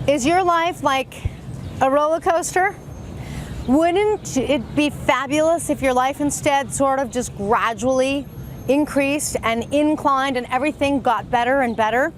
Is your life like a roller coaster? Wouldn't it be fabulous if your life instead sort of just gradually increased and inclined and everything got better and better?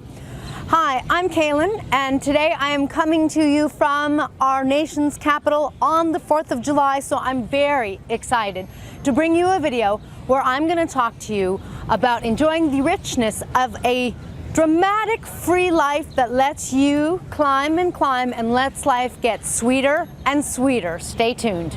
Hi, I'm Kaylin, and today I am coming to you from our nation's capital on the 4th of July, so I'm very excited to bring you a video where I'm going to talk to you about enjoying the richness of a dramatic free life that lets you climb and climb and lets life get sweeter and sweeter. Stay tuned.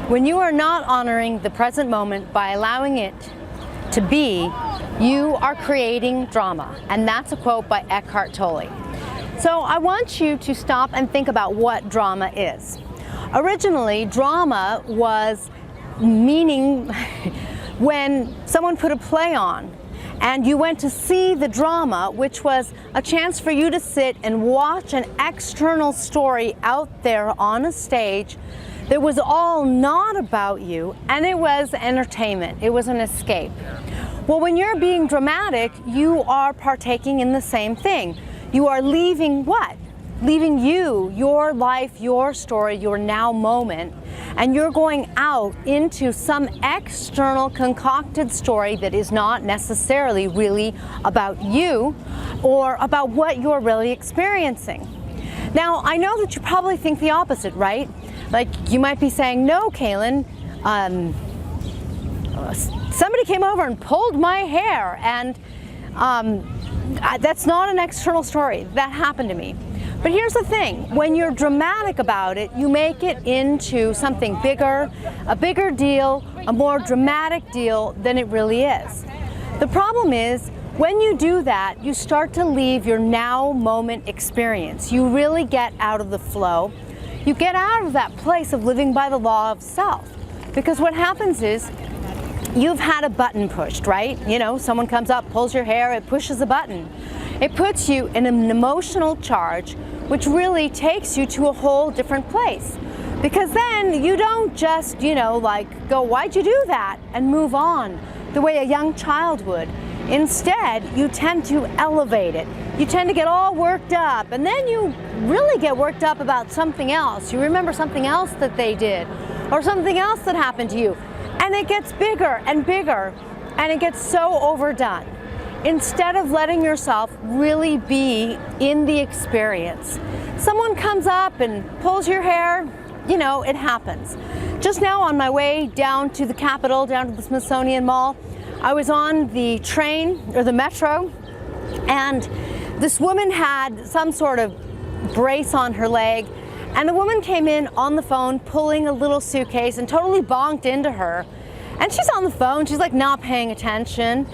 When you are not honoring the present moment by allowing it to be, you are creating drama. And that's a quote by Eckhart Tolle. So I want you to stop and think about what drama is. Originally, drama was meaning when someone put a play on and you went to see the drama, which was a chance for you to sit and watch an external story out there on a stage that was all not about you, and it was entertainment. It was an escape. Well, when you're being dramatic, you are partaking in the same thing. You are leaving what? Leaving you, your life, your story, your now moment, and you're going out into some external concocted story that is not necessarily really about you or about what you're really experiencing. Now, I know that you probably think the opposite, right? Like, you might be saying, no, Kaylin, somebody came over and pulled my hair, and that's not an external story. That happened to me. But here's the thing, when you're dramatic about it, you make it into something bigger, a bigger deal, a more dramatic deal than it really is. The problem is, when you do that, you start to leave your now moment experience. You really get out of the flow. You get out of that place of living by the law of self. Because what happens is, you've had a button pushed, right? You know, someone comes up, pulls your hair, it pushes a button. It puts you in an emotional charge, which really takes you to a whole different place. Because then you don't just, like go, why'd you do that? And move on the way a young child would. Instead, you tend to elevate it. You tend to get all worked up, and then you really get worked up about something else. You remember something else that they did, or something else that happened to you. And it gets bigger and bigger, and it gets so overdone. Instead of letting yourself really be in the experience. Someone comes up and pulls your hair, it happens. Just now on my way down to the Capitol, down to the Smithsonian Mall, I was on the train, or the metro, and this woman had some sort of brace on her leg, and a woman came in on the phone pulling a little suitcase and totally bonked into her. And she's on the phone, she's like not paying attention,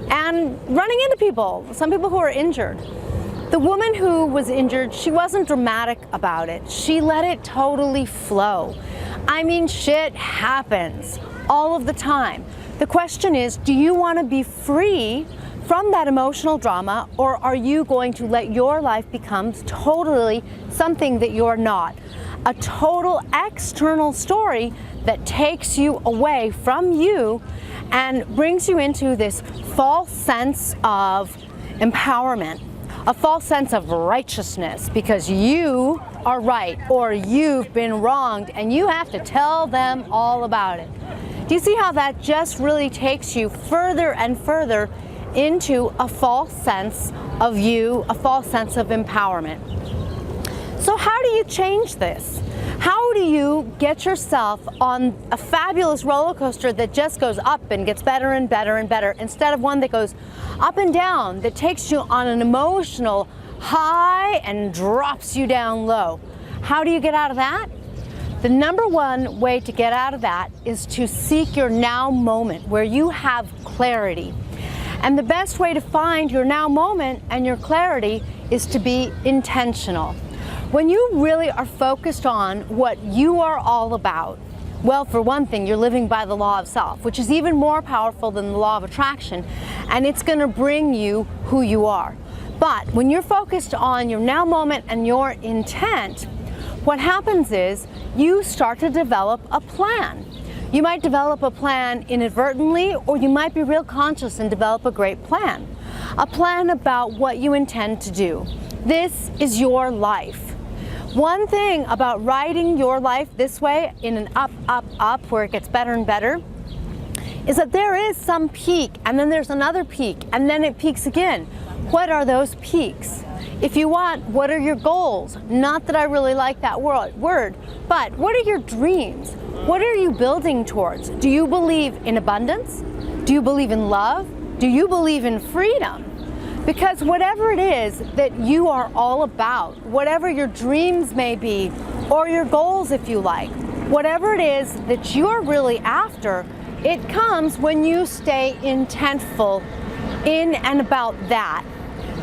and running into people, some people who are injured. The woman who was injured, she wasn't dramatic about it. She let it totally flow. I mean, shit happens all of the time. The question is, do you want to be free from that emotional drama, or are you going to let your life become totally something that you're not? A total external story that takes you away from you and brings you into this false sense of empowerment, a false sense of righteousness because you are right or you've been wronged and you have to tell them all about it. Do you see how that just really takes you further and further into a false sense of you, a false sense of empowerment? So how do you change this? How do you get yourself on a fabulous roller coaster that just goes up and gets better and better and better, instead of one that goes up and down, that takes you on an emotional high and drops you down low? How do you get out of that? The number one way to get out of that is to seek your now moment where you have clarity. And the best way to find your now moment and your clarity is to be intentional. When you really are focused on what you are all about, well, for one thing, you're living by the law of self, which is even more powerful than the law of attraction, and it's going to bring you who you are. But when you're focused on your now moment and your intent, what happens is you start to develop a plan. You might develop a plan inadvertently, or you might be real conscious and develop a great plan. A plan about what you intend to do. This is your life. One thing about writing your life this way, in an up, up, up, where it gets better and better, is that there is some peak, and then there's another peak, and then it peaks again. What are those peaks? If you want, what are your goals? Not that I really like that word, but what are your dreams? What are you building towards? Do you believe in abundance? Do you believe in love? Do you believe in freedom? Because whatever it is that you are all about, whatever your dreams may be, or your goals if you like, whatever it is that you're really after, it comes when you stay intentful in and about that.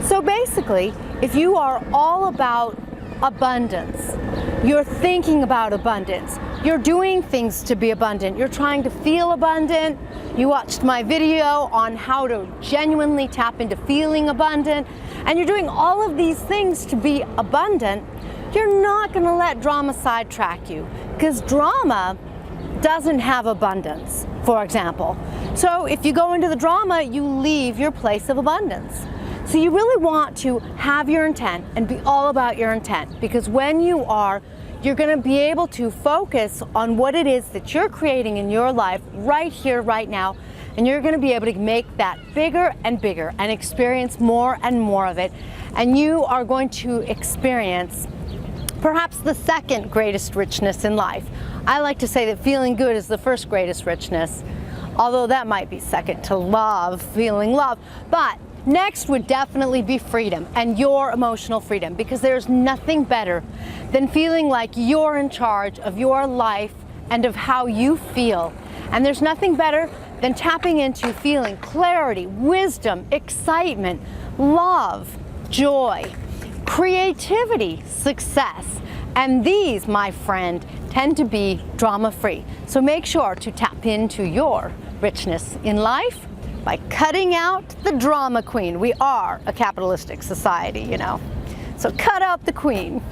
So basically, if you are all about abundance, you're thinking about abundance, you're doing things to be abundant, you're trying to feel abundant, you watched my video on how to genuinely tap into feeling abundant, and you're doing all of these things to be abundant, you're not going to let drama sidetrack you, because drama doesn't have abundance, for example. So if you go into the drama, you leave your place of abundance. So you really want to have your intent and be all about your intent, because when you are, you're going to be able to focus on what it is that you're creating in your life right here, right now, and you're going to be able to make that bigger and bigger and experience more and more of it. And you are going to experience perhaps the second greatest richness in life. I like to say that feeling good is the first greatest richness, although that might be second to love, feeling love. But next would definitely be freedom, and your emotional freedom, because there's nothing better than feeling like you're in charge of your life and of how you feel. And there's nothing better than tapping into feeling clarity, wisdom, excitement, love, joy, creativity, success. And these, my friend, tend to be drama-free. So make sure to tap into your richness in life by cutting out the drama queen. We are a capitalistic society, you know. So cut out the queen.